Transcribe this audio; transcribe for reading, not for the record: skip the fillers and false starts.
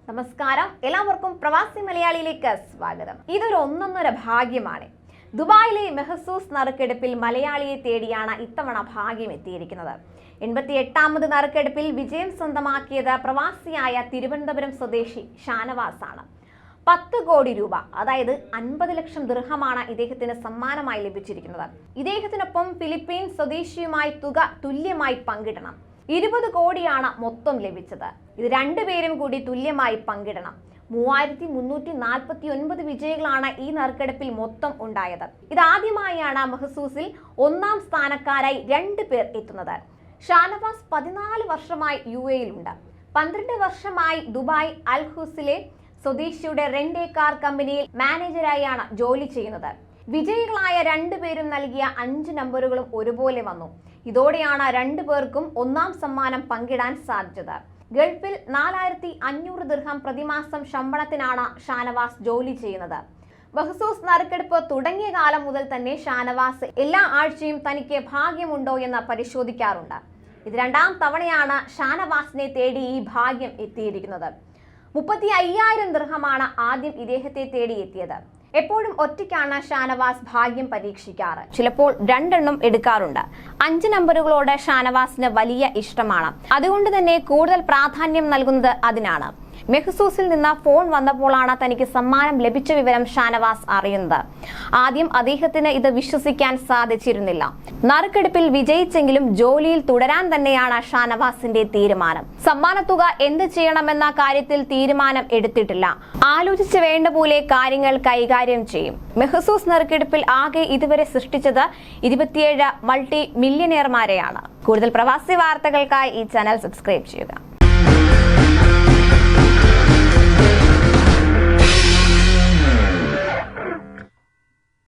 നമസ്കാരം, എല്ലാവർക്കും പ്രവാസി മലയാളിയിലേക്ക് സ്വാഗതം. ഇതൊരു ഒന്നൊന്നര ഭാഗ്യമാണ്. ദുബായിലെ മെഹസൂസ് നറുക്കെടുപ്പിൽ മലയാളിയെ തേടിയാണ് ഇത്തവണ ഭാഗ്യം എത്തിയിരിക്കുന്നത്. 88ാമത് നറുക്കെടുപ്പിൽ വിജയം സ്വന്തമാക്കിയത് പ്രവാസിയായ തിരുവനന്തപുരം സ്വദേശി ഷാനവാസ് ആണ്. 10 കോടി രൂപ, അതായത് 50 ലക്ഷം ദിർഹമാണ് ഇദ്ദേഹത്തിന് സമ്മാനമായി ലഭിച്ചിരിക്കുന്നത്. ഇദ്ദേഹത്തിനൊപ്പം ഫിലിപ്പീൻസ് സ്വദേശിയുമായി തുക തുല്യമായി പങ്കിടണം. 20 കോടിയാണ് മൊത്തം ലഭിച്ചത്. ഇത് രണ്ടുപേരും കൂടി തുല്യമായി പങ്കിടണം. 3349 വിജയികളാണ് ഈ നറുക്കെടുപ്പിൽ മൊത്തം ഉണ്ടായത്. ഇതാദ്യമായാണ് മെഹസൂസിൽ 1ാം സ്ഥാനക്കാരായി 2 പേർ എത്തുന്നത്. ഷാനവാസ് 14 വർഷമായി UAE-യിലുണ്ട്. 12 വർഷമായി ദുബായ് അൽ ഹുസിലെ സ്വദേശിയുടെ റെന്റ് എ കാർ കമ്പനിയിൽ മാനേജരായാണ് ജോലി ചെയ്യുന്നത്. വിജയികളായ 2 പേരും നൽകിയ 5 നമ്പറുകളും ഒരുപോലെ വന്നു. ഇതോടെയാണ് 2 പേർക്കും 1ാം സമ്മാനം പങ്കിടാൻ സാധിച്ചത്. ഗൾഫിൽ 4500 ദിർഹം പ്രതിമാസം ശമ്പളത്തിനാണ് ഷാനവാസ് ജോലി ചെയ്യുന്നത്. മെഹസൂസ് നറുക്കെടുപ്പ് തുടങ്ങിയ കാലം മുതൽ തന്നെ ഷാനവാസ് എല്ലാ ആഴ്ചയും തനിക്ക് ഭാഗ്യമുണ്ടോ എന്ന് പരിശോധിക്കാറുണ്ട്. ഇത് 2ാം തവണയാണ് ഷാനവാസിനെ തേടി ഈ ഭാഗ്യം എത്തിയിരിക്കുന്നത്. 35,000 ദിർഹമാണ് ആദ്യം ഇദ്ദേഹത്തെ തേടി എത്തിയത്. എപ്പോഴും ഒറ്റയ്ക്കാണ് ഷാനവാസ് ഭാഗ്യം പരീക്ഷിക്കാറ്. ചിലപ്പോൾ 2 എണ്ണം എടുക്കാറുണ്ട്. 5 നമ്പറുകളോട് ഷാനവാസിന് വലിയ ഇഷ്ടമാണ്. അതുകൊണ്ട് തന്നെ കൂടുതൽ പ്രാധാന്യം നൽകുന്നത് അതിനാണ്. മെഹസൂസിൽ നിന്ന് ഫോൺ വന്നപ്പോഴാണ് തനിക്ക് സമ്മാനം ലഭിച്ച വിവരം ഷാനവാസ് അറിയുന്നത്. ആദ്യം അദ്ദേഹത്തിന് ഇത് വിശ്വസിക്കാൻ സാധിച്ചിരുന്നില്ല. നറുക്കെടുപ്പിൽ വിജയിച്ചെങ്കിലും ജോലിയിൽ തുടരാൻ തന്നെയാണ് ഷാനവാസിന്റെ തീരുമാനം. സമ്മാനത്തുക എന്ത് ചെയ്യണമെന്ന കാര്യത്തിൽ തീരുമാനം എടുത്തിട്ടില്ല. ആലോചിച്ച് വേണ്ട പോലെ കാര്യങ്ങൾ കൈകാര്യം ചെയ്യും. മെഹസൂസ് നറുക്കെടുപ്പിൽ ആകെ ഇതുവരെ സൃഷ്ടിച്ചത് 27 മൾട്ടി മില്യണിയർമാരെയാണ്. കൂടുതൽ പ്രവാസി വാർത്തകൾക്കായി ഈ ചാനൽ സബ്സ്ക്രൈബ് ചെയ്യുക.